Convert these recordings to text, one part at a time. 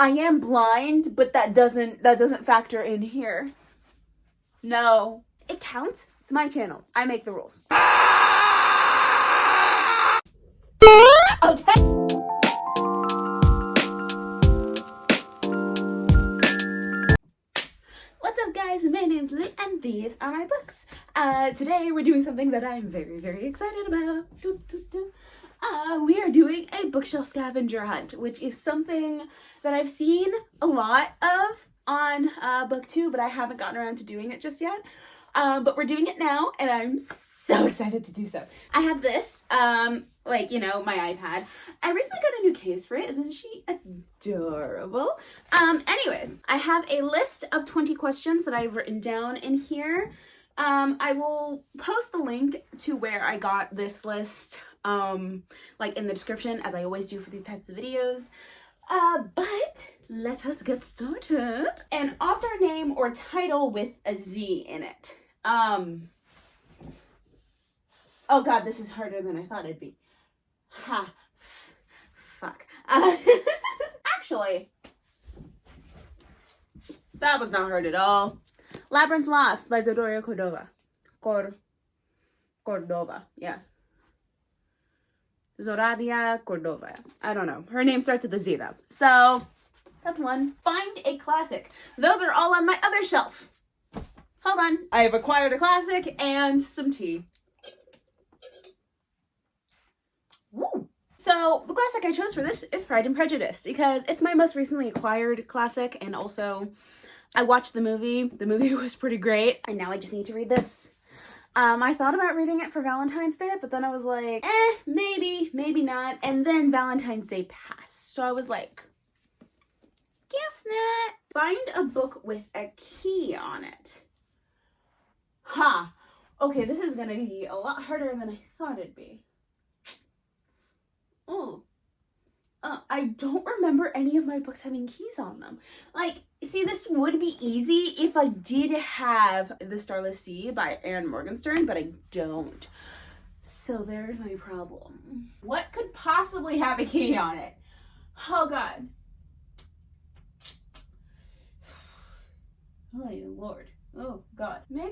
I am blind, but that doesn't factor in here. No. It counts. It's my channel. I make the rules. Okay. What's up, guys? My name's Lou, and these are my books. Today we're doing something that I'm very, very excited about. We are doing a bookshelf scavenger hunt, which is something that I've seen a lot of on Booktok, but I haven't gotten around to doing it just yet. But we're doing it now, and I'm so excited to do so. I have this, my iPad. I recently got a new case for it. Isn't she adorable? Anyways, I have a list of 20 questions that I've written down in here. I will post the link to where I got this list, in the description, as I always do for these types of videos. But let us get started. An author name or title with a Z in it. Oh god, this is harder than I thought it'd be. Fuck. Actually, that was not hard at all. Labyrinth Lost by Zoraida Cordova. Cordova, yeah. Zoraida Cordova. I don't know. Her name starts with a Z though. So, that's one. Find a classic. Those are all on my other shelf. Hold on. I have acquired a classic and some tea. Woo. So, the classic I chose for this is Pride and Prejudice because it's my most recently acquired classic, and also I watched the movie. The movie was pretty great, and now I just need to read this. I thought about reading it for Valentine's Day, but then I was like, maybe not. And then Valentine's Day passed, so I was like, guess not. Find a book with a key on it. Okay, this is gonna be a lot harder than I thought it'd be. I don't remember any of my books having keys on them. See, this would be easy if I did have The Starless Sea by Erin Morgenstern, but I don't. So there's my problem. What could possibly have a key on it? Oh god. Oh lord. Oh god. Maybe...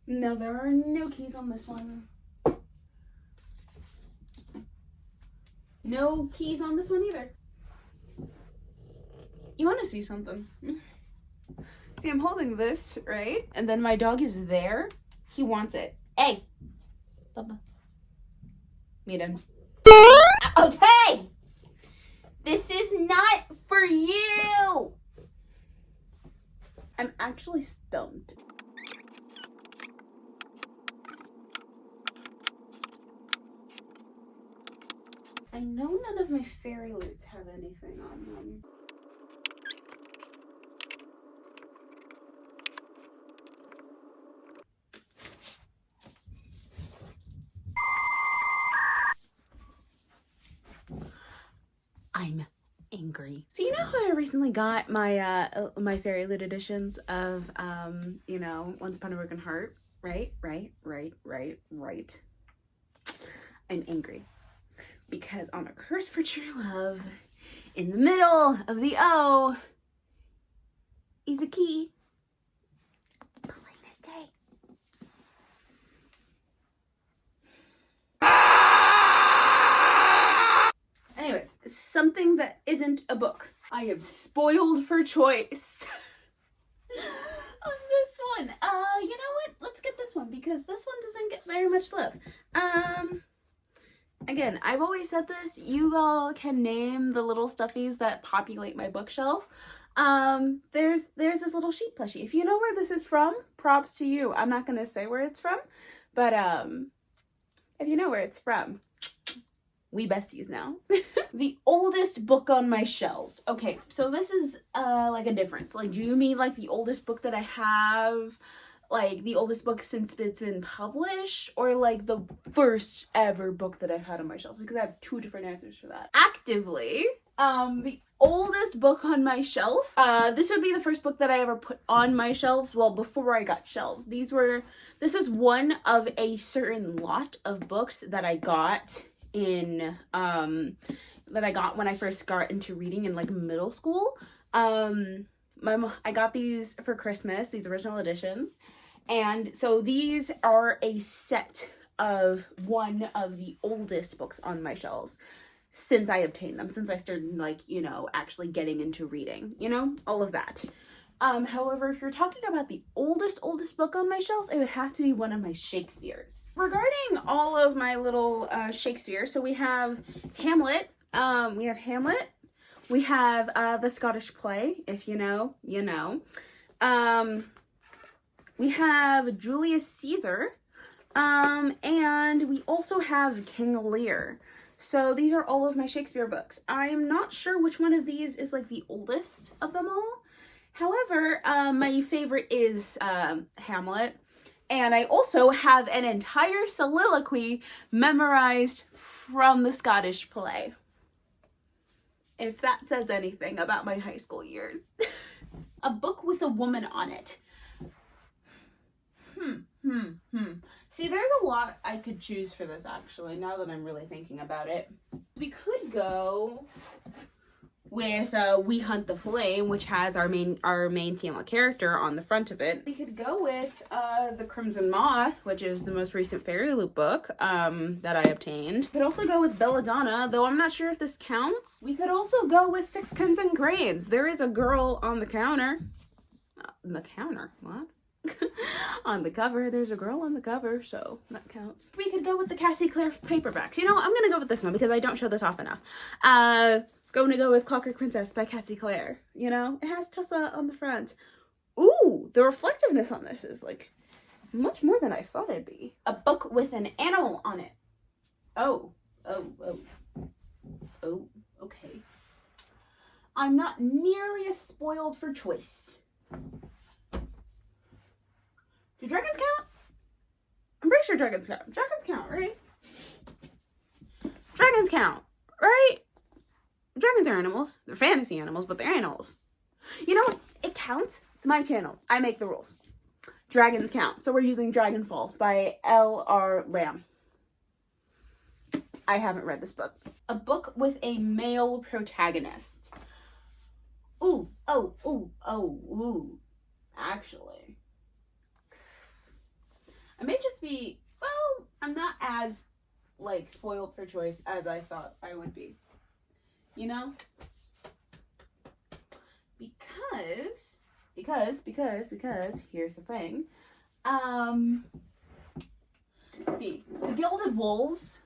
No, there are no keys on this one. No keys on this one either. You want to see something? See, I'm holding this, right? And then my dog is there. He wants it. Hey! Bubba. Meet him. Okay! This is not for you! I'm actually stumped. I know none of my fairy loots have anything on them. I'm angry. So you know how I recently got my my fairy loot editions of Once Upon a Broken Heart? Right. I'm angry. Because on A Curse for True Love, in the middle of the O is a key. Plain as day. Anyways, something that isn't a book. I am spoiled for choice on this one. You know what? Let's get this one because this one doesn't get very much love. Again, I've always said this, you all can name the little stuffies that populate my bookshelf. There's this little sheep plushie. If you know where this is from, props to you. I'm not gonna say where it's from, but if you know where it's from, we besties now. The oldest book on my shelves. Okay, so this is a difference. Do you mean the oldest book that I have? The oldest book since it's been published, or the first ever book that I've had on my shelves? Because I have two different answers for that. Actively, The oldest book on my shelf. This would be the first book that I ever put on my shelves. Well, before I got shelves. This is one of a certain lot of books that I got in, that I got when I first got into reading in like middle school. I got these for Christmas, these original editions. And so these are a set of one of the oldest books on my shelves since I obtained them, since I started, like, you know, actually getting into reading, you know, all of that. However, if you're talking about the oldest book on my shelves, it would have to be one of my Shakespeares. Regarding all of my little Shakespeare, so we have Hamlet, we have the Scottish play, if you know, you know. We have Julius Caesar, and we also have King Lear. So these are all of my Shakespeare books. I'm not sure which one of these is like the oldest of them all. However, my favorite is Hamlet. And I also have an entire soliloquy memorized from the Scottish play. If that says anything about my high school years. A book with a woman on it. See, there's a lot I could choose for this, actually, now that I'm really thinking about it. We could go with We Hunt the Flame, which has our main female character on the front of it. We could go with The Crimson Moth, which is the most recent Fairy Loot book that I obtained. We could also go with Belladonna, though I'm not sure if this counts. We could also go with Six Crimson Cranes. There is a girl on the counter. The counter? What? On the cover, there's a girl on the cover, so that counts. We could go with the Cassie Clare paperbacks. You know, I'm gonna go with this one because I don't show this off enough. Going to go with Clockwork Princess by Cassie Clare. You know, it has Tessa on the front. Ooh, the reflectiveness on this is like much more than I thought it'd be. A book with an animal on it. Oh, okay. I'm not nearly as spoiled for choice. Do dragons count? I'm pretty sure dragons count. Dragons count, right? Dragons count, right? Dragons are animals. They're fantasy animals, but they're animals. You know what? It counts. It's my channel. I make the rules. Dragons count. So we're using Dragonfall by L.R. Lamb. I haven't read this book. A book with a male protagonist. Ooh. Actually. I may just be, well, I'm not as, like, spoiled for choice as I thought I would be. You know? Because, here's the thing. See, The Gilded Wolves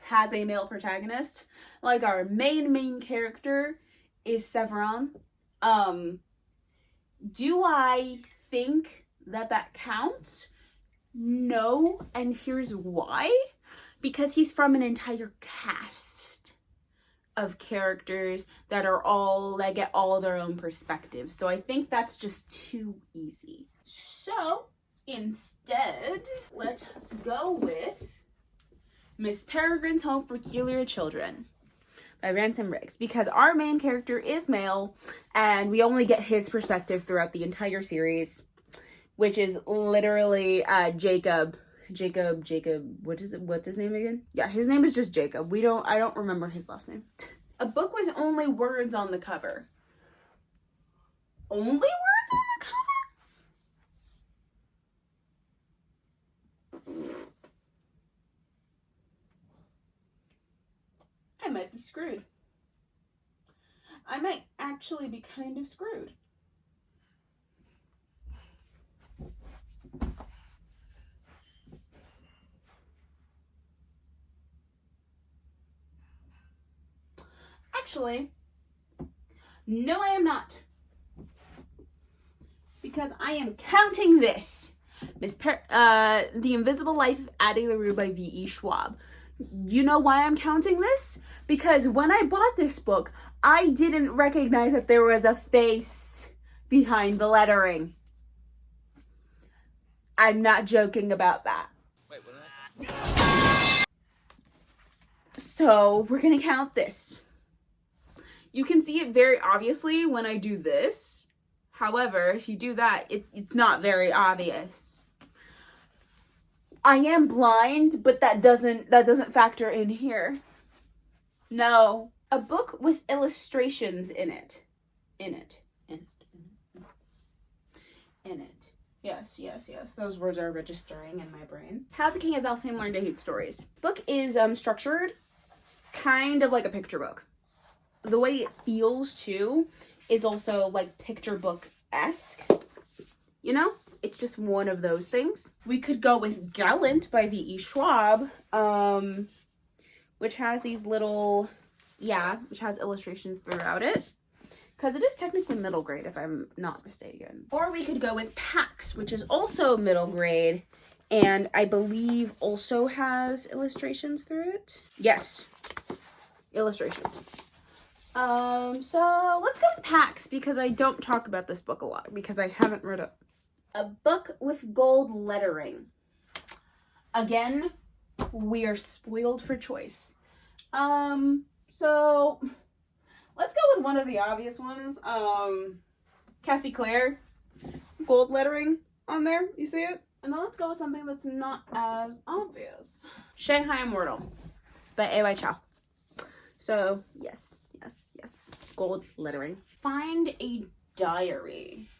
has a male protagonist. Like, our main character is Severon. Do I think that counts? No, and here's why. Because he's from an entire cast of characters that get all their own perspectives. So I think that's just too easy. So instead, let us go with Miss Peregrine's Home for Peculiar Children by Ransom Riggs, because our main character is male and we only get his perspective throughout the entire series, which is literally Jacob, what's his name again? Yeah, his name is just Jacob. I don't remember his last name. A book with only words on the cover. Only words on the cover? I might be screwed. I might actually be kind of screwed. Actually, no, I am not. Because I am counting this. The Invisible Life of Addie LaRue by V.E. Schwab. You know why I'm counting this? Because when I bought this book, I didn't recognize that there was a face behind the lettering. I'm not joking about that. Wait, what did I say? So we're gonna count this. You can see it very obviously when I do this. However, if you do that, it's not very obvious. I am blind, but that doesn't factor in here. No. A book with illustrations in it. In it. Yes. Those words are registering in my brain. How the King of Elfhame Learned to Hate Stories. Book is structured kind of like a picture book. The way it feels too is also like picture book-esque. You know? It's just one of those things. We could go with Gallant by V.E. Schwab, which has these little, which has illustrations throughout it. Because it is technically middle grade, if I'm not mistaken. Or we could go with Pax, which is also middle grade, and I believe also has illustrations through it. Yes, illustrations. So let's go with Pax, because I don't talk about this book a lot, because I haven't read it. A book with gold lettering. Again, we are spoiled for choice. So let's go with one of the obvious ones. Cassie Clare, gold lettering on there. You see it? And then let's go with something that's not as obvious. Shanghai Immortal by A.Y. Chow. So yes. Gold lettering. Find a diary.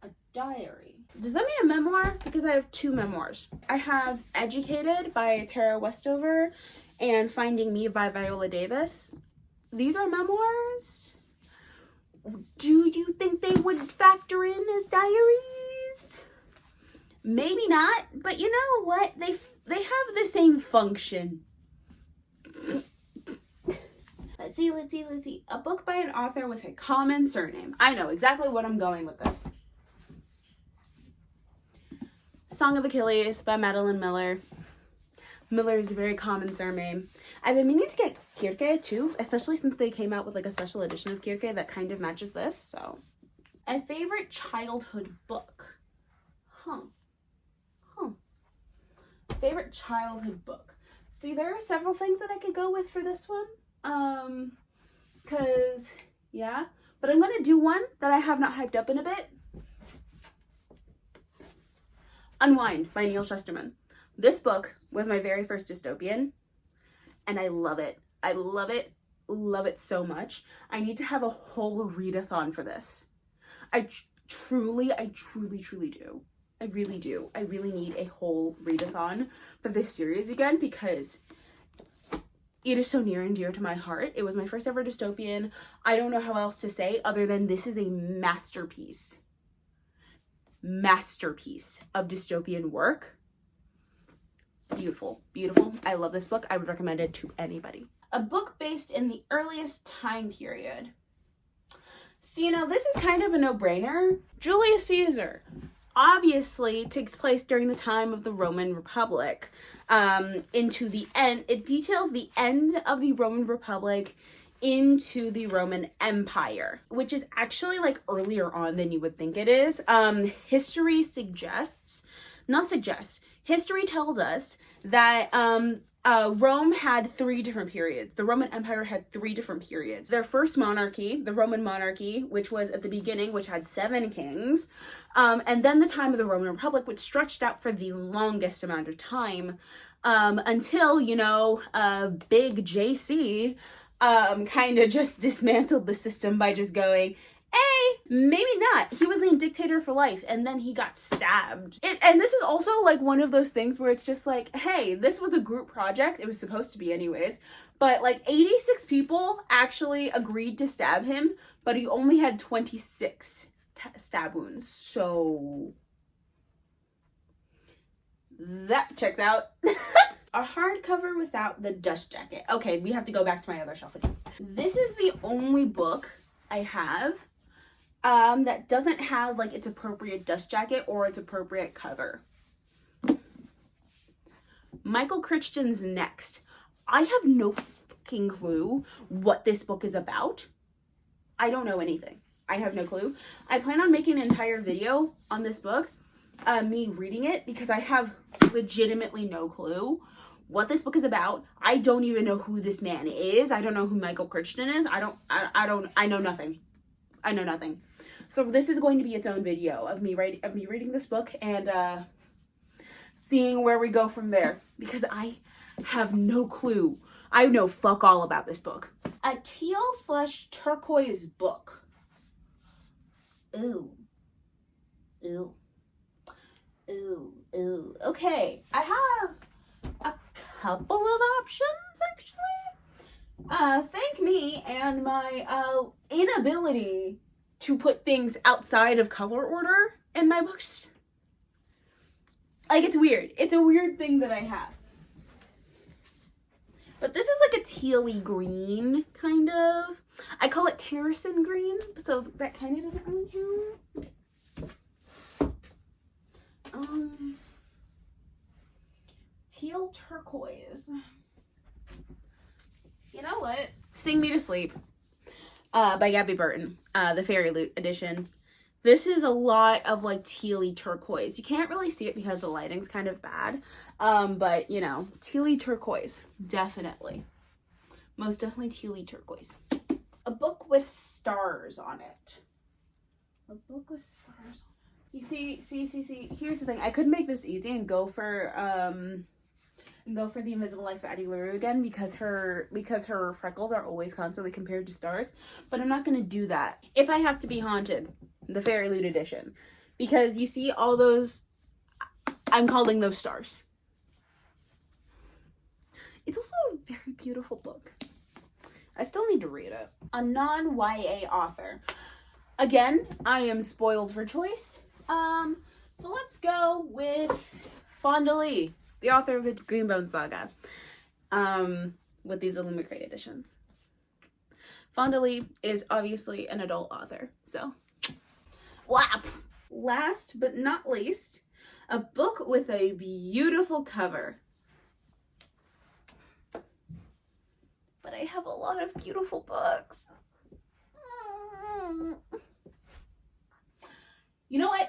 A diary. Does that mean a memoir? Because I have two memoirs. I have Educated by Tara Westover and Finding Me by Viola Davis. These are memoirs. Do you think they would factor in as diaries? Maybe not, but you know what? They have the same function. Let's see. A book by an author with a common surname. I know exactly what I'm going with this. Song of Achilles by Madeline Miller. Miller is a very common surname. I've been meaning to get Kirke too, especially since they came out with like a special edition of Kirke that kind of matches this, so. A favorite childhood book. Favorite childhood book. See, there are several things that I could go with for this one. But I'm gonna do one that I have not hyped up in a bit. Unwind by Neil Shusterman. This book was my very first dystopian, and I love it. I love it so much. I need to have a whole readathon for this. I truly do. I really do. I really need a whole readathon for this series again because it is so near and dear to my heart. It was my first ever dystopian. I don't know how else to say other than this is a masterpiece of dystopian work. Beautiful. I love this book. I would recommend it to anybody. A book based in the earliest time period. See, now this is kind of a no-brainer. Julius Caesar obviously takes place during the time of the Roman Republic. Into the end, it details the end of the Roman Republic into the Roman Empire, which is actually like earlier on than you would think it is. History tells us that Rome had 3 different periods. The Roman Empire had 3 different periods. Their first monarchy, the Roman monarchy, which was at the beginning, which had 7 kings, and then the time of the Roman Republic, which stretched out for the longest amount of time, until, big JC kind of just dismantled the system by just going, hey, maybe not. He was a dictator for life, and then he got stabbed. And this is also like one of those things where it's just like, hey, this was a group project. It was supposed to be anyways. But like 86 people actually agreed to stab him, but he only had 26 stab wounds. So that checks out. A hardcover without the dust jacket. Okay, we have to go back to my other shelf again. This is the only book I have that doesn't have like its appropriate dust jacket or its appropriate cover. Michael Crichton's Next. I have no fucking clue what this book is about. I don't know anything. I have no clue. I plan on making an entire video on this book, me reading it, because I have legitimately no clue what this book is about. I don't even know who this man is. I don't know who Michael Crichton is. I know nothing. I know nothing. So this is going to be its own video of me reading this book and seeing where we go from there, because I have no clue. I know fuck all about this book. A teal/turquoise book. Ooh. Ooh. Ooh. Ooh. Okay, I have a couple of options, actually. Thank me and my inability to put things outside of color order in my books. Like, it's weird. It's a weird thing that I have. But this is like a tealy green, kind of. I call it terracin green, so that kind of doesn't really count. Teal turquoise. You know what? Sing Me to Sleep by Gabby Burton, the Fairy Loot edition. This is a lot of like tealy turquoise. You can't really see it because the lighting's kind of bad. But you know, tealy turquoise, definitely. Most definitely tealy turquoise. A book with stars on it. A book with stars on it. You see, here's the thing. I could make this easy and go for the Invisible Life of Addie LaRue again, because her freckles are always constantly compared to stars. But I'm not gonna do that. If I have to be haunted, the Fairy Loot edition, because you see all those, I'm calling those stars. It's also a very beautiful book. I still need to read it. A non-YA author. Again, I am spoiled for choice. So let's go with Fonda Lee, the author of the Greenbone Saga, with these Illumicrate editions. Fonda Lee is obviously an adult author, so WAP! Last but not least, a book with a beautiful cover. But I have a lot of beautiful books. You know what?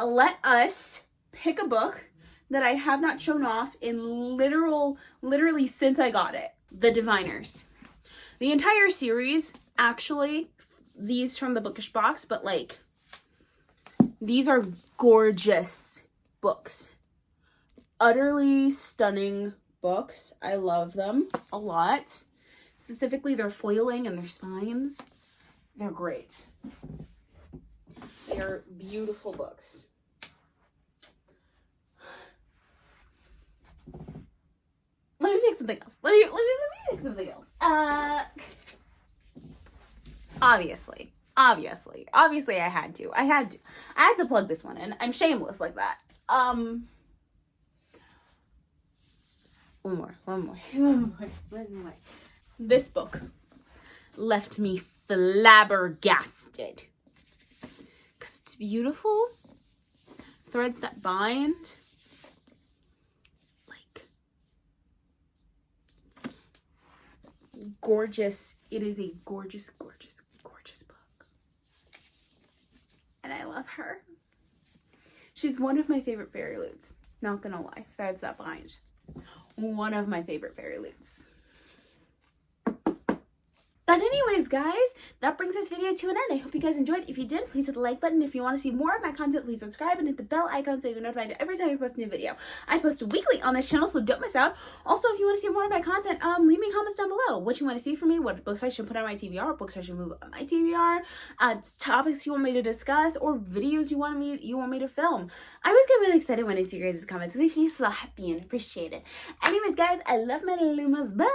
Let us pick a book that I have not shown off in literally since I got it. The Diviners. The entire series, actually, these from the Bookish box, but like, these are gorgeous books. Utterly stunning books. I love them a lot. Specifically their foiling and their spines. They're great. They are beautiful books. Let me pick something else. Let me pick something else. Obviously I had to. I had to plug this one in. I'm shameless like that. One more. This book left me flabbergasted. Because it's beautiful. Threads that bind. Like, gorgeous. It is a gorgeous, gorgeous, gorgeous book. And I love her. She's one of my favorite fairy loots. Not gonna lie. Threads that bind. One of my favorite fairy loots. But anyways, guys, that brings this video to an end. I hope you guys enjoyed. If you did, please hit the like button. If you want to see more of my content, please subscribe and hit the bell icon so you're notified every time I post a new video. I post weekly on this channel, so don't miss out. Also, if you want to see more of my content, leave me comments down below. What you want to see from me, what books I should put on my TBR, what books I should move on my TBR, topics you want me to discuss, or videos you want me to film. I always get really excited when I see your guys' comments. It makes me so happy and appreciate it. Anyways, guys, I love my Lumas. Bye!